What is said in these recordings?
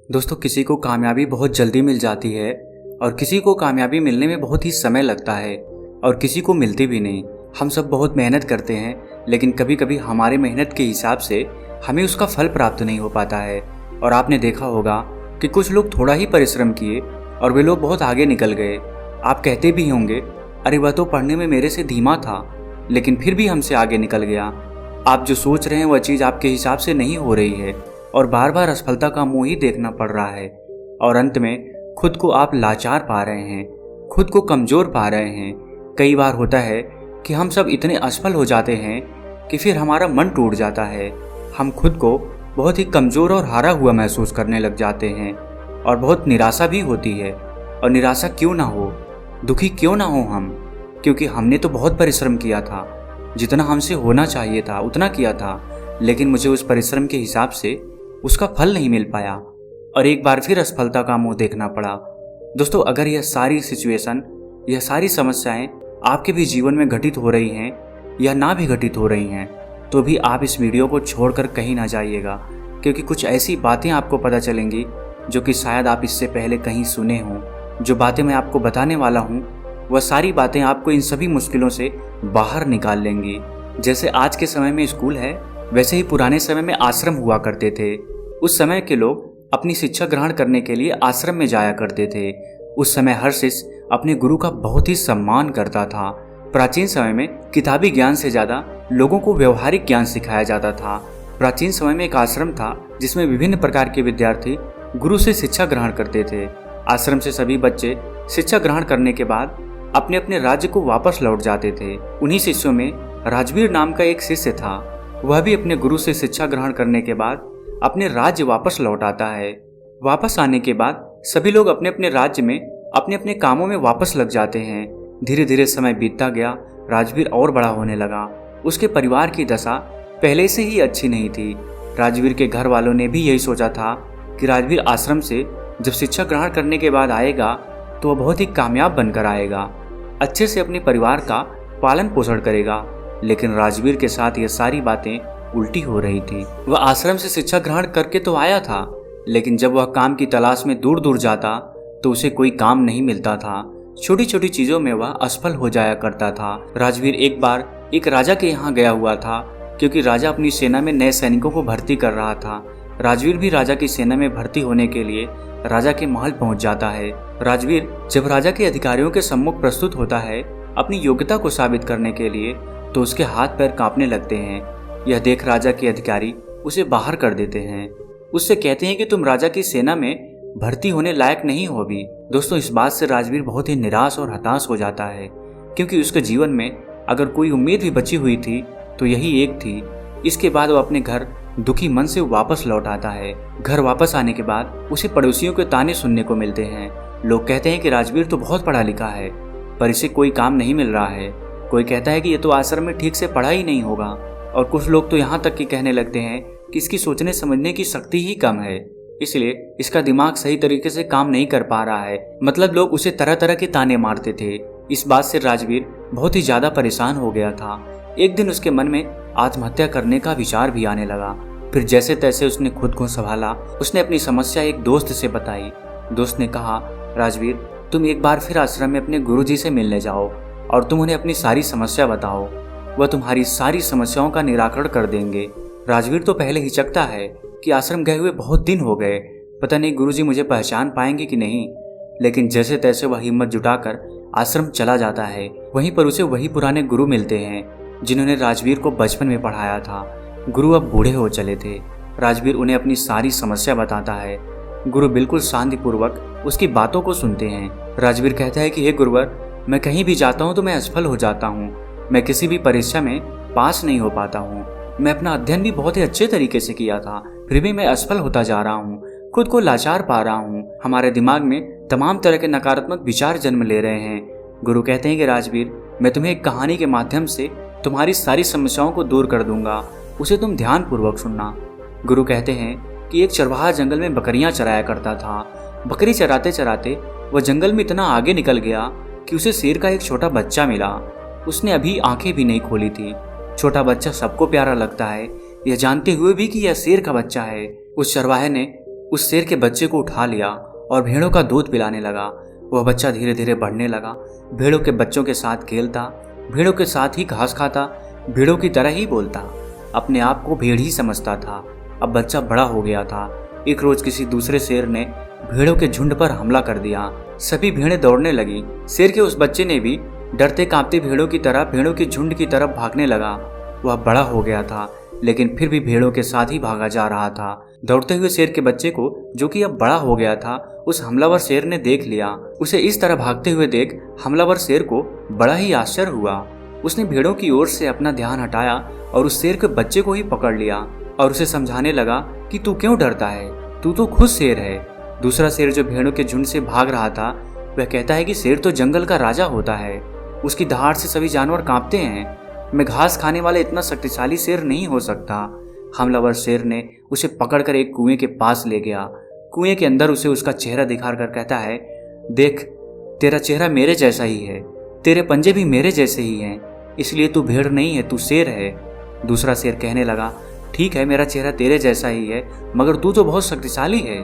दोस्तों, किसी को कामयाबी बहुत जल्दी मिल जाती है और किसी को कामयाबी मिलने में बहुत ही समय लगता है और किसी को मिलती भी नहीं। हम सब बहुत मेहनत करते हैं, लेकिन कभी कभी हमारे मेहनत के हिसाब से हमें उसका फल प्राप्त नहीं हो पाता है। और आपने देखा होगा कि कुछ लोग थोड़ा ही परिश्रम किए और वे लोग बहुत आगे निकल गए। आप कहते भी होंगे, अरे वह तो पढ़ने में मेरे से धीमा था, लेकिन फिर भी हमसे आगे निकल गया। आप जो सोच रहे हैं वह चीज़ आपके हिसाब से नहीं हो रही है और बार बार असफलता का मुंह ही देखना पड़ रहा है। और अंत में खुद को आप लाचार पा रहे हैं, खुद को कमज़ोर पा रहे हैं। कई बार होता है कि हम सब इतने असफल हो जाते हैं कि फिर हमारा मन टूट जाता है। हम खुद को बहुत ही कमज़ोर और हारा हुआ महसूस करने लग जाते हैं और बहुत निराशा भी होती है। और निराशा क्यों ना हो, दुखी क्यों ना हो हम, क्योंकि हमने तो बहुत परिश्रम किया था, जितना हमसे होना चाहिए था उतना किया था, लेकिन मुझे उस परिश्रम के हिसाब से उसका फल नहीं मिल पाया और एक बार फिर असफलता का मुंह देखना पड़ा। दोस्तों, अगर यह सारी सिचुएशन, यह सारी समस्याएं आपके भी जीवन में घटित हो रही हैं या ना भी घटित हो रही हैं, तो भी आप इस वीडियो को छोड़कर कहीं ना जाइएगा, क्योंकि कुछ ऐसी बातें आपको पता चलेंगी जो कि शायद आप इससे पहले कहीं सुने हों। जो बातें मैं आपको बताने वाला हूँ वह सारी बातें आपको इन सभी मुश्किलों से बाहर निकाल लेंगी। जैसे आज के समय में स्कूल है, वैसे ही पुराने समय में आश्रम हुआ करते थे। उस समय के लोग अपनी शिक्षा ग्रहण करने के लिए आश्रम में जाया करते थे। उस समय हर शिष्य अपने गुरु का बहुत ही सम्मान करता था। प्राचीन समय में किताबी ज्ञान से ज़्यादा लोगों को व्यवहारिक ज्ञान सिखाया जाता था। प्राचीन समय में एक आश्रम था जिसमें विभिन्न प्रकार के विद्यार्थी गुरु से शिक्षा ग्रहण करते थे। आश्रम से सभी बच्चे शिक्षा ग्रहण करने के बाद अपने अपने राज्य को वापस लौट जाते थे। उन्हीं शिष्यों में राजवीर नाम का एक शिष्य था। वह भी अपने गुरु से शिक्षा ग्रहण करने के बाद अपने राज्य वापस लौट आता है। वापस आने के बाद सभी लोग अपने अपने राज्य में अपने अपने कामों में वापस लग जाते हैं। धीरे धीरे समय बीतता गया, राजवीर और बड़ा होने लगा। उसके परिवार की दशा पहले से ही अच्छी नहीं थी। राजवीर के घर वालों ने भी यही सोचा था कि राजवीर आश्रम से जब शिक्षा ग्रहण करने के बाद आएगा तो वह बहुत ही कामयाब बनकर आएगा, अच्छे से अपने परिवार का पालन पोषण करेगा। लेकिन राजवीर के साथ ये सारी बातें उल्टी हो रही थी। वह आश्रम से शिक्षा ग्रहण करके तो आया था, लेकिन जब वह काम की तलाश में दूर दूर जाता तो उसे कोई काम नहीं मिलता था। छोटी छोटी चीजों में वह असफल हो जाया करता था। राजवीर एक बार एक राजा के यहाँ गया हुआ था, क्योंकि राजा अपनी सेना में नए सैनिकों को भर्ती कर रहा था। राजवीर भी राजा की सेना में भर्ती होने के लिए राजा के महल पहुंच जाता है। राजवीर जब राजा के अधिकारियों के सम्मुख प्रस्तुत होता है अपनी योग्यता को साबित करने के लिए, तो उसके हाथ पैर कांपने लगते हैं। यह देख राजा के अधिकारी उसे बाहर कर देते हैं। उससे कहते हैं कि तुम राजा की सेना में भर्ती होने लायक नहीं हो अभी। दोस्तों, इस बात से राजवीर बहुत ही निराश और हताश हो जाता है, क्योंकि उसके जीवन में अगर कोई उम्मीद भी बची हुई थी तो यही एक थी। इसके बाद वो अपने घर दुखी मन से वापस लौट आता है। घर वापस आने के बाद उसे पड़ोसियों के ताने सुनने को मिलते हैं। लोग कहते हैं कि राजवीर तो बहुत पढ़ा लिखा है, पर इसे कोई काम नहीं मिल रहा है। कोई कहता है कि ये तो आश्रम में ठीक से पढ़ा ही नहीं होगा, और कुछ लोग तो यहाँ तक कि कहने लगते हैं कि इसकी सोचने समझने की शक्ति ही कम है, इसलिए इसका दिमाग सही तरीके से काम नहीं कर पा रहा है। मतलब लोग उसे तरह तरह के ताने मारते थे। इस बात से राजवीर बहुत ही ज्यादा परेशान हो गया था। एक दिन उसके मन में आत्महत्या करने का विचार भी आने लगा। फिर जैसे तैसे उसने खुद को संभाला। उसने अपनी समस्या एक दोस्त से बताई। दोस्त ने कहा, राजवीर, तुम एक बार फिर आश्रम में अपने गुरुजी से मिलने जाओ और तुम उन्हें अपनी सारी समस्या बताओ, वह तुम्हारी सारी समस्याओं का निराकरण कर देंगे। राजवीर तो पहले हिचकता है कि आश्रम गए हुए बहुत दिन हो गए, पता नहीं गुरुजी मुझे पहचान पाएंगे कि नहीं। लेकिन जैसे तैसे वह हिम्मत जुटाकर आश्रम चला जाता है। वहीं पर उसे वही पुराने गुरु मिलते हैं जिन्होंने राजवीर को बचपन में पढ़ाया था। गुरु अब बूढ़े हो चले थे। राजवीर उन्हें अपनी सारी समस्या बताता है। गुरु बिल्कुल शांतिपूर्वक उसकी बातों को सुनते हैं। राजवीर कहता है कि हे गुरुवर, मैं कहीं भी जाता हूँ तो मैं असफल हो जाता हूँ। मैं किसी भी परीक्षा में पास नहीं हो पाता हूँ। मैं अपना अध्ययन भी बहुत ही अच्छे तरीके से किया था, फिर भी मैं असफल होता जा रहा हूँ। खुद को लाचार पा रहा हूँ। हमारे दिमाग में तमाम तरह के नकारात्मक विचार जन्म ले रहे हैं। गुरु कहते हैं कि राजवीर, मैं तुम्हें एक कहानी के माध्यम से तुम्हारी सारी समस्याओं को दूर कर दूंगा, उसे तुम ध्यान पूर्वक सुनना। गुरु कहते हैं कि एक चरवाहा जंगल में बकरियां चराया करता था। बकरी चराते चराते वह जंगल में इतना आगे निकल गया कि उसे शेर का एक छोटा बच्चा मिला। उसने अभी आंखें भी नहीं खोली थी। छोटा बच्चा सबको प्यारा लगता है, यह जानते हुए भी कि यह शेर का बच्चा है। उस चरवाहे ने उस शेर के बच्चे को उठा लिया और भेड़ों का दूध पिलाने लगा। वह बच्चा धीरे धीरे बढ़ने लगा, भेड़ों के बच्चों के साथ खेलता, भेड़ों के साथ ही घास खाता, भेड़ों की तरह ही बोलता, अपने आप को भेड़ ही समझता था। अब बच्चा बड़ा हो गया था। एक रोज किसी दूसरे शेर ने भेड़ों के झुंड पर हमला कर दिया। सभी भेड़ें दौड़ने लगी। शेर के उस बच्चे ने भी डरते कांपते भेड़ों की तरह भेड़ों के झुंड की तरफ भागने लगा। वह बड़ा हो गया था, लेकिन फिर भी भेड़ों के साथ ही भागा जा रहा था। दौड़ते हुए शेर के बच्चे को, जो कि अब बड़ा हो गया था, उस हमलावर शेर ने देख लिया। उसे इस तरह भागते हुए देख हमलावर शेर को बड़ा ही आश्चर्य हुआ। उसने भेड़ों की ओर से अपना ध्यान हटाया और उस शेर के बच्चे को ही पकड़ लिया और उसे समझाने लगा कि तू क्यों डरता है, तू तो खुद शेर है। दूसरा शेर जो भेड़ों के झुंड से भाग रहा था, वह कहता है कि शेर तो जंगल का राजा होता है, उसकी दहाड़ से सभी जानवर कांपते हैं। मैं घास खाने वाला इतना शक्तिशाली शेर नहीं हो सकता। हमलावर शेर ने उसे पकड़कर एक कुएं के पास ले गया। कुएं के अंदर उसे उसका चेहरा दिखाकर कहता है, देख, तेरा चेहरा मेरे जैसा ही है, तेरे पंजे भी मेरे जैसे ही हैं, इसलिए तू भेड़ नहीं है, तू शेर है। दूसरा शेर कहने लगा, ठीक है, मेरा चेहरा तेरे जैसा ही है, मगर तू तो बहुत शक्तिशाली है,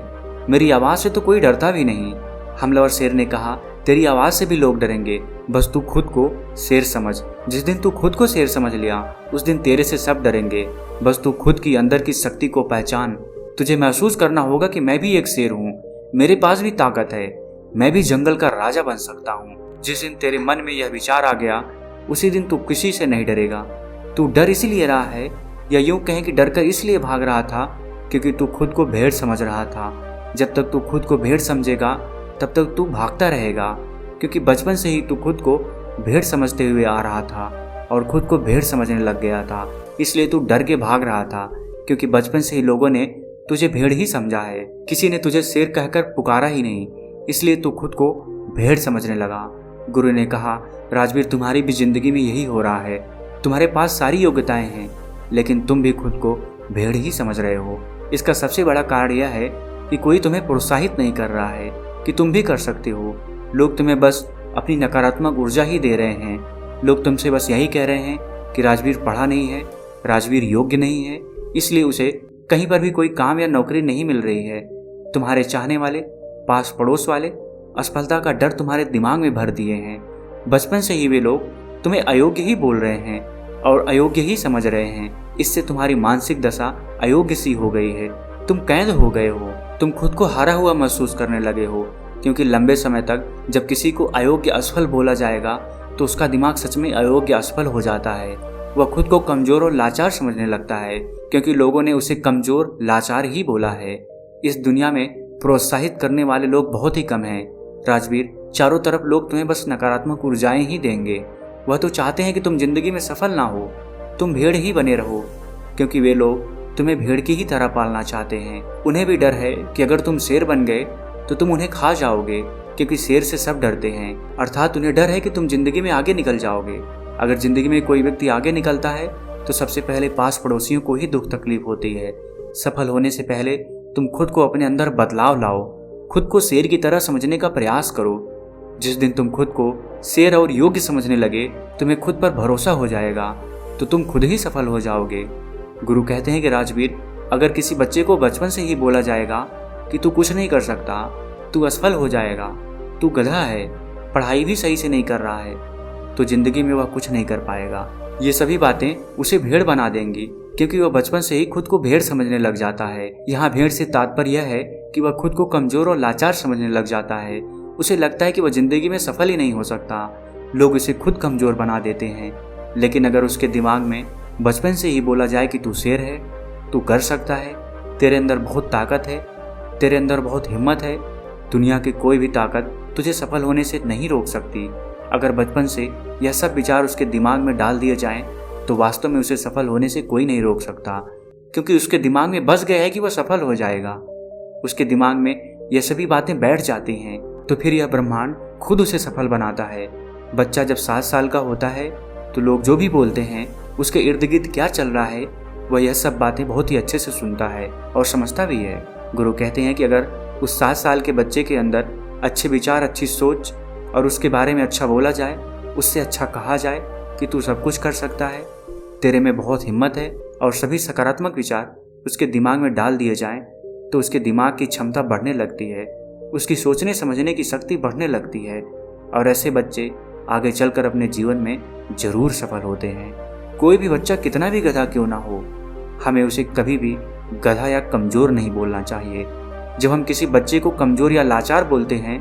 मेरी आवाज़ से तो कोई डरता भी नहीं। हमलावर शेर ने कहा, तेरी आवाज़ से भी लोग डरेंगे, बस तू खुद को शेर समझ। जिस दिन तू खुद को शेर समझ लिया, उस दिन तेरे से सब डरेंगे। बस तू खुद की अंदर की शक्ति को पहचान। तुझे महसूस करना होगा कि मैं भी एक शेर हूँ, मेरे पास भी ताकत है, मैं भी जंगल का राजा बन सकता हूँ। जिस दिन तेरे मन में यह विचार आ गया, उसी दिन तू किसी से नहीं डरेगा। तू डर इसीलिए रहा है, या यूं कहें कि डरकर इसलिए भाग रहा था, क्योंकि तू खुद को भेड़ समझ रहा था। जब तक तू खुद को भेड़ समझेगा, तब तक तू भागता रहेगा, क्योंकि बचपन से ही तू खुद को भेड़ समझते हुए आ रहा था और खुद को भेड़ समझने लग गया था। इसलिए तू डर के भाग रहा था, क्योंकि बचपन से ही लोगों ने तुझे भेड़ ही समझा है, किसी ने तुझे शेर कहकर पुकारा ही नहीं, इसलिए तू खुद को भेड़ समझने लगा। गुरु ने कहा, राजवीर, तुम्हारी भी जिंदगी में यही हो रहा है। तुम्हारे पास सारी योग्यताएं हैं, लेकिन तुम भी खुद को भेड़ ही समझ रहे हो। इसका सबसे बड़ा कारण यह है कि कोई तुम्हें प्रोत्साहित नहीं कर रहा है कि तुम भी कर सकते हो। लोग तुम्हें बस अपनी नकारात्मक ऊर्जा ही दे रहे हैं। लोग तुमसे बस यही कह रहे हैं कि राजवीर पढ़ा नहीं है, राजवीर योग्य नहीं है, इसलिए उसे कहीं पर भी कोई काम या नौकरी नहीं मिल रही है। तुम्हारे चाहने वाले, पास पड़ोस वाले असफलता का डर तुम्हारे दिमाग में भर दिए हैं। बचपन से ही वे लोग तुम्हें अयोग्य ही बोल रहे हैं और अयोग्य ही समझ रहे हैं। इससे तुम्हारी मानसिक दशा अयोग्य सी हो गई है। तुम कैद हो गए हो, तुम खुद को हारा हुआ महसूस करने लगे हो, क्योंकि लंबे समय तक जब किसी को अयोग्य असफल बोला जाएगा तो उसका दिमाग सच में अयोग्य असफल हो जाता है। वह खुद को कमजोर और लाचार समझने लगता है, क्योंकि लोगों ने उसे कमजोर लाचार ही बोला है। इस दुनिया में प्रोत्साहित करने वाले लोग बहुत ही कम हैं। राजवीर, चारों तरफ लोग तुम्हें बस नकारात्मक ऊर्जाएं ही देंगे। वह तो चाहते हैं कि तुम जिंदगी में सफल ना हो, तुम भेड़ ही बने रहो, क्योंकि वे लोग तुम्हें भेड़ की ही तरह पालना चाहते हैं। उन्हें भी डर है कि अगर तुम शेर बन गए तो तुम उन्हें खा जाओगे, क्योंकि शेर से सब डरते हैं। अर्थात उन्हें डर है कि तुम जिंदगी में आगे निकल जाओगे। अगर जिंदगी में कोई व्यक्ति आगे निकलता है तो सबसे पहले पास पड़ोसियों को ही दुख तकलीफ होती है। सफल होने से पहले तुम खुद को अपने अंदर बदलाव लाओ, खुद को शेर की तरह समझने का प्रयास करो। जिस दिन तुम खुद को शेर और योग्य समझने लगे, तुम्हें खुद पर भरोसा हो जाएगा, तो तुम खुद ही सफल हो जाओगे। गुरु कहते हैं कि राजवीर, अगर किसी बच्चे को बचपन से ही बोला जाएगा कि तू कुछ नहीं कर सकता, तू असफल हो जाएगा, तू गधा है, पढ़ाई भी सही से नहीं कर रहा है, तो जिंदगी में वह कुछ नहीं कर पाएगा। ये सभी बातें उसे भेड़ बना देंगी, क्योंकि वह बचपन से ही खुद को भेड़ समझने लग जाता है। यहाँ भेड़ से तात्पर्य यह है कि वह खुद को कमजोर और लाचार समझने लग जाता है। उसे लगता है कि वह जिंदगी में सफल ही नहीं हो सकता। लोग उसे खुद कमजोर बना देते हैं। लेकिन अगर उसके दिमाग में बचपन से ही बोला जाए कि तू शेर है, तू कर सकता है, तेरे अंदर बहुत ताकत है, तेरे अंदर बहुत हिम्मत है, दुनिया की कोई भी ताकत तुझे सफल होने से नहीं रोक सकती। अगर बचपन से यह सब विचार उसके दिमाग में डाल दिए जाएं, तो वास्तव में उसे सफल होने से कोई नहीं रोक सकता, क्योंकि उसके दिमाग में बस गया है कि वह सफल हो जाएगा। उसके दिमाग में यह सभी बातें बैठ जाती हैं, तो फिर यह ब्रह्मांड खुद उसे सफल बनाता है। बच्चा जब 7 साल का होता है तो लोग जो भी बोलते हैं, उसके इर्द गिर्द क्या चल रहा है, वह यह सब बातें बहुत ही अच्छे से सुनता है और समझता भी है। गुरु कहते हैं कि अगर उस 7 साल के बच्चे के अंदर अच्छे विचार, अच्छी सोच और उसके बारे में अच्छा बोला जाए, उससे अच्छा कहा जाए कि तू सब कुछ कर सकता है, तेरे में बहुत हिम्मत है, और सभी सकारात्मक विचार उसके दिमाग में डाल दिए जाएं, तो उसके दिमाग की क्षमता बढ़ने लगती है, उसकी सोचने समझने की शक्ति बढ़ने लगती है और ऐसे बच्चे आगे चलकर अपने जीवन में जरूर सफल होते हैं। कोई भी बच्चा कितना भी गधा क्यों ना हो, हमें उसे कभी भी गधा या कमज़ोर नहीं बोलना चाहिए। जब हम किसी बच्चे को कमज़ोर या लाचार बोलते हैं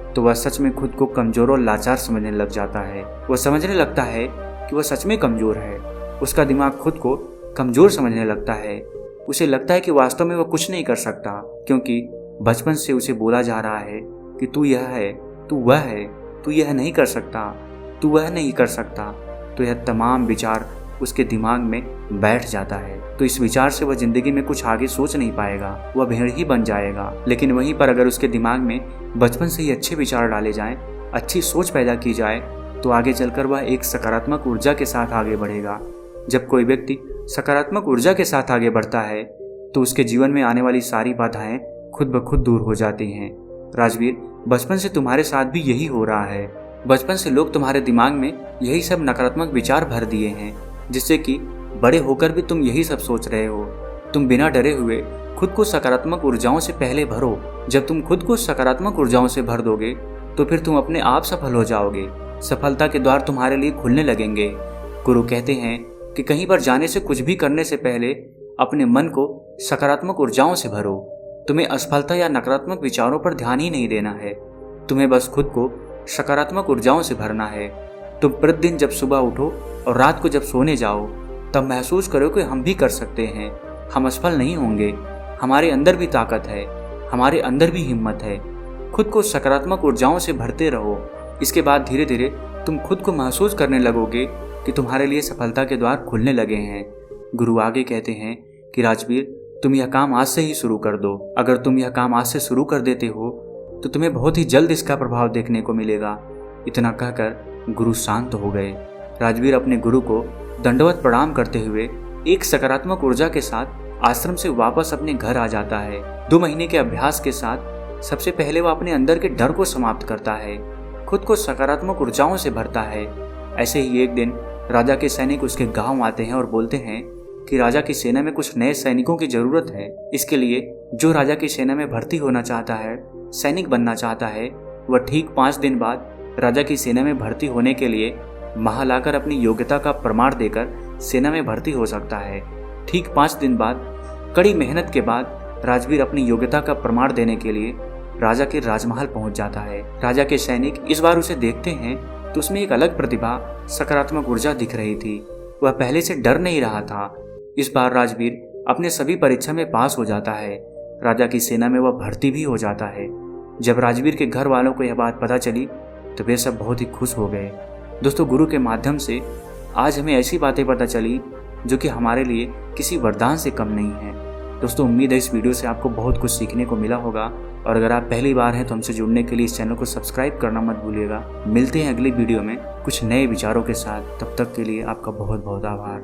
तो वह सच में खुद को कमज़ोर और लाचार समझने लग जाता है। वह समझने लगता है कि वह सच में कमज़ोर है। उसका दिमाग खुद को कमज़ोर समझने लगता है। उसे लगता है कि वास्तव में वह कुछ नहीं कर सकता, क्योंकि बचपन से उसे बोला जा रहा है कि तू यह है, तू वह है, तू यह नहीं कर सकता, तू वह नहीं कर सकता। तो यह तमाम विचार उसके दिमाग में बैठ जाता है। तो इस विचार से वह जिंदगी में कुछ आगे सोच नहीं पाएगा, वह भेड़ ही बन जाएगा। लेकिन वहीं पर अगर उसके दिमाग में बचपन से ही अच्छे विचार डाले जाएं, अच्छी सोच पैदा की जाए, तो आगे चलकर वह एक सकारात्मक ऊर्जा के साथ आगे बढ़ेगा। जब कोई व्यक्ति सकारात्मक ऊर्जा के साथ आगे बढ़ता है तो उसके जीवन में आने वाली सारी बाधाएं खुद ब खुद दूर हो जाती हैं। राजवीर, बचपन से तुम्हारे साथ भी यही हो रहा है। बचपन से लोग तुम्हारे दिमाग में यही सब नकारात्मक विचार भर दिए हैं, जिससे कि बड़े होकर भी तुम यही सब सोच रहे हो। तुम बिना डरे हुए खुद को सकारात्मक ऊर्जाओं से पहले भरो। जब तुम खुद को सकारात्मक ऊर्जाओं से भर दोगे तो फिर तुम अपने आप सफल हो जाओगे। सफलता के द्वार तुम्हारे लिए खुलने लगेंगे। गुरु कहते हैं कि कहीं पर जाने से, कुछ भी करने से पहले अपने मन को सकारात्मक ऊर्जाओं से भरो। तुम्हें असफलता या नकारात्मक विचारों पर ध्यान ही नहीं देना है, तुम्हें बस खुद को सकारात्मक ऊर्जाओं से भरना है। तुम प्रतिदिन जब सुबह उठो और रात को जब सोने जाओ, तब महसूस करो कि हम भी कर सकते हैं, हम असफल नहीं होंगे, हमारे अंदर भी ताकत है, हमारे अंदर भी हिम्मत है। खुद को सकारात्मक ऊर्जाओं से भरते रहो। इसके बाद धीरे धीरे तुम खुद को महसूस करने लगोगे कि तुम्हारे लिए सफलता के द्वार खुलने लगे हैं। गुरु आगे कहते हैं कि राजवीर, तुम यह काम आज से ही शुरू कर दो। अगर तुम यह काम आज से शुरू कर देते हो तो तुम्हें बहुत ही जल्द इसका प्रभाव देखने को मिलेगा। इतना कहकर गुरु शांत हो गए। राजवीर अपने गुरु को दंडवत प्रणाम करते हुए एक सकारात्मक ऊर्जा के साथ आश्रम से वापस अपने घर आ जाता है। 2 महीने के अभ्यास के साथ सबसे पहले वह अपने अंदर के डर को समाप्त करता है, खुद को सकारात्मक ऊर्जाओं से भरता है। ऐसे ही एक दिन राजा के सैनिक उसके गांव आते हैं और बोलते हैं कि राजा की सेना में कुछ नए सैनिकों की जरूरत है। इसके लिए जो राजा की सेना में भर्ती होना चाहता है, सैनिक बनना चाहता है, वह ठीक 5 दिन बाद राजा की सेना में भर्ती होने के लिए महालाकर अपनी योग्यता का प्रमाण देकर सेना में भर्ती हो सकता है। ठीक 5 दिन बाद कड़ी मेहनत के बाद राजवीर अपनी योग्यता का प्रमाण देने के लिए राजा के राजमहल पहुंच जाता है। राजा के सैनिक इस बार उसे देखते हैं तो उसमें एक अलग प्रतिभा, सकारात्मक ऊर्जा दिख रही थी। वह पहले से डर नहीं रहा था। इस बार राजवीर अपने सभी परीक्षा में पास हो जाता है। राजा की सेना में वह भर्ती भी हो जाता है। जब राजवीर के घर वालों को यह बात पता चली तो वे सब बहुत ही खुश हो गए। दोस्तों, गुरु के माध्यम से आज हमें ऐसी बातें पता चली जो कि हमारे लिए किसी वरदान से कम नहीं है। दोस्तों, उम्मीद है इस वीडियो से आपको बहुत कुछ सीखने को मिला होगा और अगर आप पहली बार हैं तो हमसे जुड़ने के लिए इस चैनल को सब्सक्राइब करना मत भूलिएगा। मिलते हैं अगली वीडियो में कुछ नए विचारों के साथ। तब तक के लिए आपका बहुत बहुत आभार।